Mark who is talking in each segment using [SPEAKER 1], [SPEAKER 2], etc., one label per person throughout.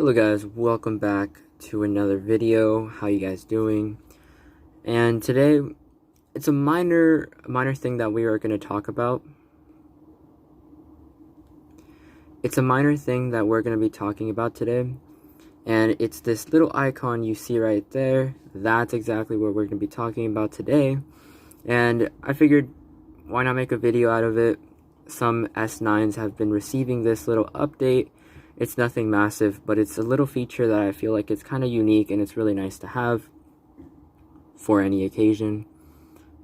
[SPEAKER 1] Hello guys, welcome back to another video. How you guys doing? And today it's a minor thing that we are going to talk about. It's a minor thing that we're going to be talking about today. And it's this little icon you see right there. That's exactly what we're going to be talking about today. And I figured, why not make a video out of it? Some S9s have been receiving this little update. It's nothing massive, but it's a little feature that I feel like it's kind of unique and it's really nice to have for any occasion.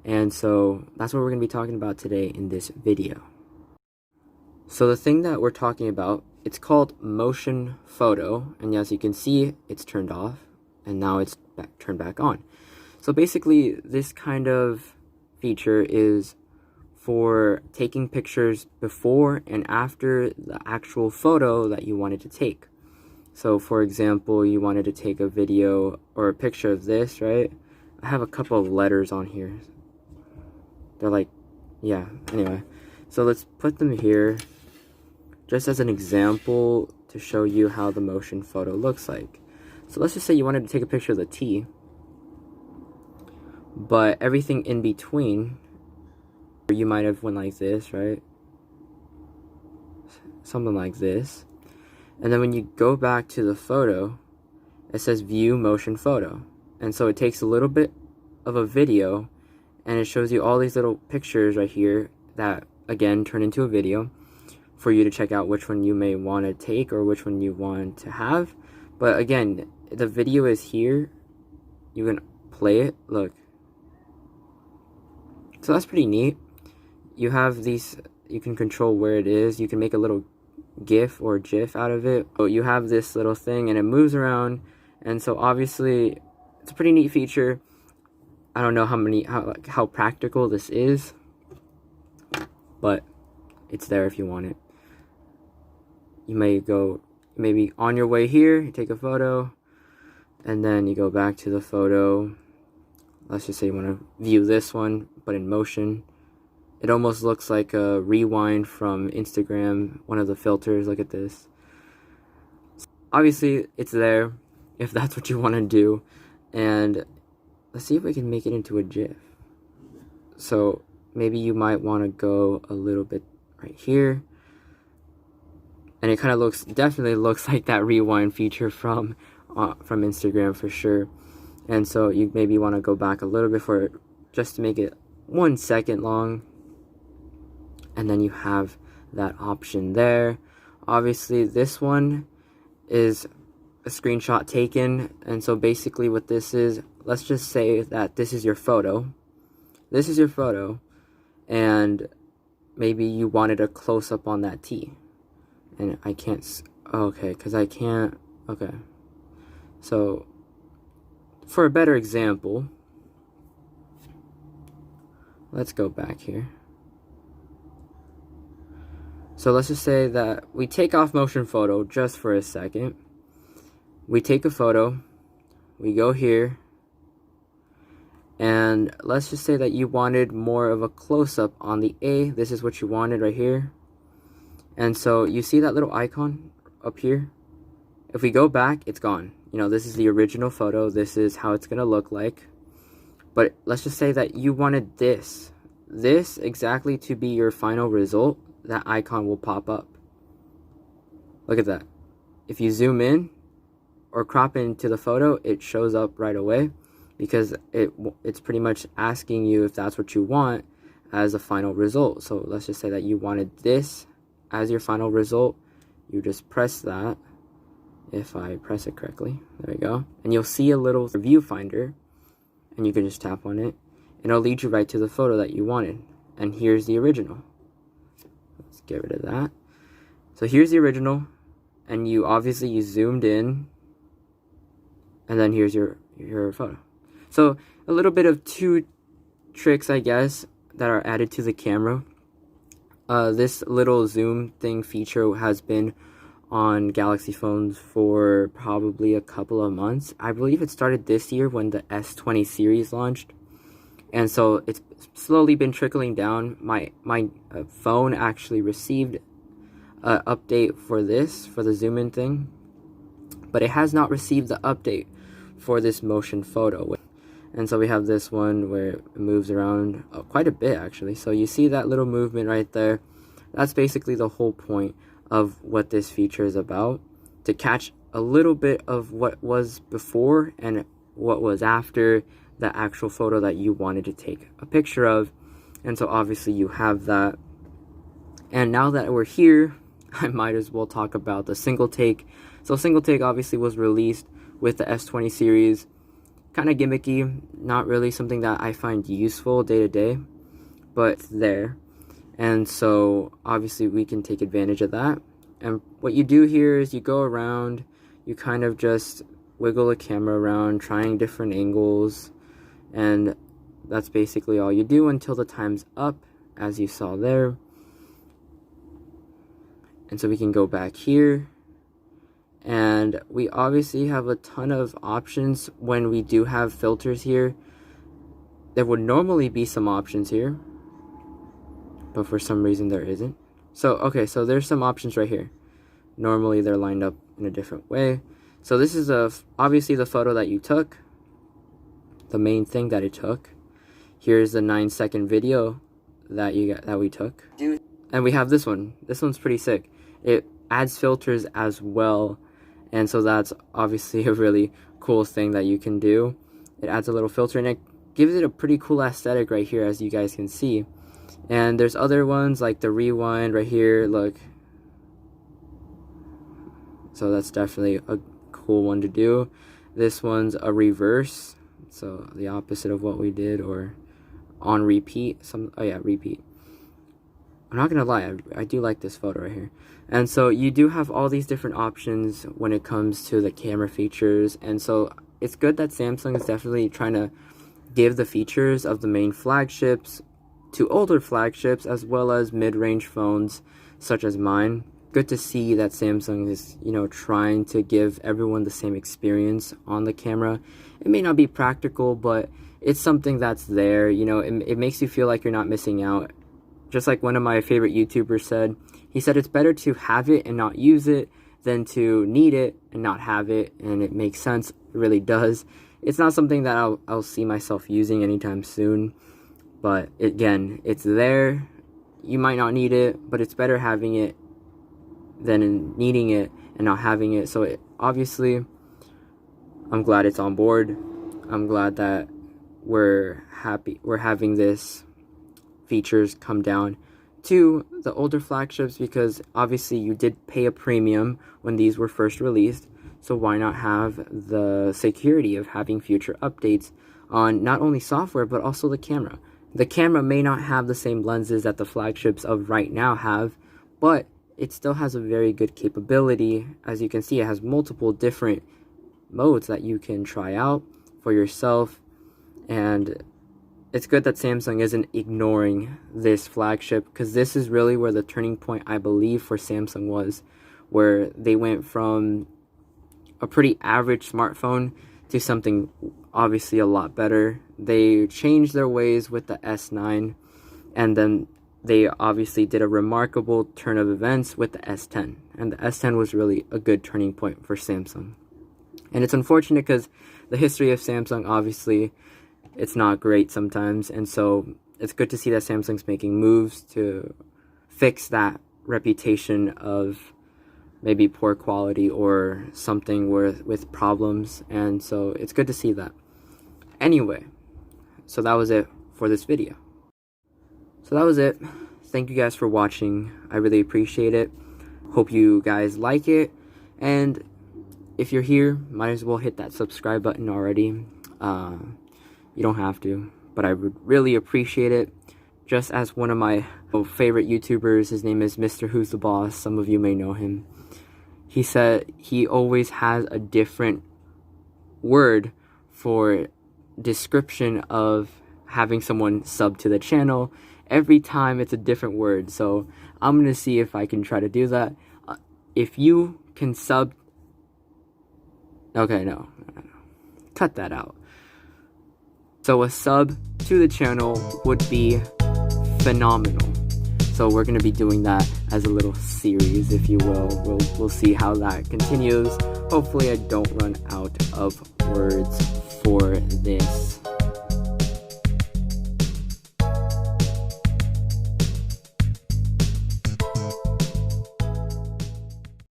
[SPEAKER 1] And so that's what we're going to be talking about today in this video. So the thing that we're talking about, it's called motion photo, and as you can see, it's turned off and now it's turned back on. So basically this kind of feature is for taking pictures before and after the actual photo that you wanted to take. So for example, you wanted to take a video or a picture of this, right? I have a couple of letters on here. They're like, yeah, anyway. So let's put them here just as an example to show you how the motion photo looks like. So let's just say you wanted to take a picture of the T, but everything in between, you might have went like this, right? Something like this. And then when you go back to the photo, it says view motion photo. And so it takes a little bit of a video and it shows you all these little pictures right here that again turn into a video for you to check out which one you may want to take or which one you want to have. But again, the video is here. You can play it, look. So that's pretty neat. You have these, you can control where it is. You can make a little GIF or GIF out of it. So you have this little thing and it moves around. And so obviously it's a pretty neat feature. I don't know how practical this is, but it's there if you want it. You may go maybe on your way here, you take a photo, and then you go back to the photo. Let's just say you want to view this one, but in motion. It almost looks like a rewind from Instagram, one of the filters. Look at this. Obviously, it's there if that's what you want to do. And let's see if we can make it into a GIF. So maybe you might want to go a little bit right here. And it kind of definitely looks like that rewind feature from Instagram for sure. And so you maybe want to go back a little bit just to make it 1 second long. And then you have that option there. Obviously, this one is a screenshot taken. And so basically what this is, let's just say that this is your photo. This is your photo. And maybe you wanted a close-up on that T. And I can't, okay, because I can't, okay. So, for a better example, let's go back here. So let's just say that we take off motion photo just for a second. We take a photo, we go here, and let's just say that you wanted more of a close-up on the A. This is what you wanted right here. And so you see that little icon up here? If we go back, it's gone. You know, this is the original photo. This is how it's going to look like. But let's just say that you wanted this exactly to be your final result. That icon will pop up. Look at that. If you zoom in or crop into the photo, it shows up right away because it's pretty much asking you if that's what you want as a final result. So let's just say that you wanted this as your final result. You just press that. If I press it correctly, there we go. And you'll see a little viewfinder and you can just tap on it and it'll lead you right to the photo that you wanted. And here's the original. Let's get rid of that. So here's the original, and you zoomed in, and then here's your photo. So a little bit of two tricks, I guess, that are added to the camera. This little zoom thing feature has been on Galaxy phones for probably a couple of months. I believe it started this year when the S20 series launched. And so it's slowly been trickling down. My phone actually received an update for the zoom in thing. but it has not received the update for this motion photo. And so we have this one where it moves around quite a bit actually. So you see that little movement right there. That's basically the whole point of what this feature is about, to catch a little bit of what was before and what was after the actual photo that you wanted to take a picture of. And so obviously you have that. And now that we're here, I might as well talk about the single take. So single take obviously was released with the S20 series. Kind of gimmicky, not really something that I find useful day to day, but it's there. And so obviously we can take advantage of that. And what you do here is you go around, you kind of just wiggle the camera around, trying different angles, and that's basically all you do until the time's up, as you saw there. And so we can go back here, and we obviously have a ton of options when we do have filters here. There would normally be some options here, but for some reason there isn't. So okay, so there's some options right here. Normally they're lined up in a different way. So this is obviously the photo that you took, the main thing that it took. Here's the 9-second video that we took, and we have this one. This one's pretty sick. It adds filters as well, and so that's obviously a really cool thing that you can do. It adds a little filter and it gives it a pretty cool aesthetic right here, as you guys can see. And there's other ones like the rewind right here, look. So that's definitely a cool one to do. This one's a reverse, so the opposite of what we did, or on repeat. Oh yeah, repeat. I'm not gonna lie, I do like this photo right here. And so you do have all these different options when it comes to the camera features, and so it's good that Samsung is definitely trying to give the features of the main flagships to older flagships as well as mid-range phones such as mine. Good to see that Samsung is, you know, trying to give everyone the same experience on the camera. It may not be practical, but it's something that's there, you know. It makes you feel like you're not missing out. Just like one of my favorite YouTubers said, he said it's better to have it and not use it than to need it and not have it. And it makes sense, it really does. It's not something that I'll see myself using anytime soon, but again, it's there. You might not need it, but it's better having it than needing it and not having it. So obviously, I'm glad it's on board. I'm glad that we're having this features come down to the older flagships, because obviously you did pay a premium when these were first released, so why not have the security of having future updates on not only software but also the camera. The camera may not have the same lenses that the flagships of right now have, but it still has a very good capability. As you can see, it has multiple different modes that you can try out for yourself, and it's good that Samsung isn't ignoring this flagship, because this is really where the turning point, I believe, for Samsung was, where they went from a pretty average smartphone to something obviously a lot better. They changed their ways with the S9, and then they obviously did a remarkable turn of events with the S10, and the S10 was really a good turning point for Samsung. And it's unfortunate because the history of Samsung, obviously, it's not great sometimes, and so it's good to see that Samsung's making moves to fix that reputation of maybe poor quality or something with problems, and so it's good to see that. Anyway, so that was it for this video. So that was it. Thank you guys for watching. I really appreciate it. Hope you guys like it, and if you're here, might as well hit that subscribe button already. You don't have to, but I would really appreciate it. Just as one of my favorite YouTubers, his name is Mr. Who's the Boss, some of you may know him. He said he always has a different word for description of having someone sub to the channel. Every time it's a different word, so I'm gonna see if I can try to do that. If you can sub... Okay, no. Cut that out. So a sub to the channel would be phenomenal. So we're going to be doing that as a little series, if you will. We'll see how that continues. Hopefully I don't run out of words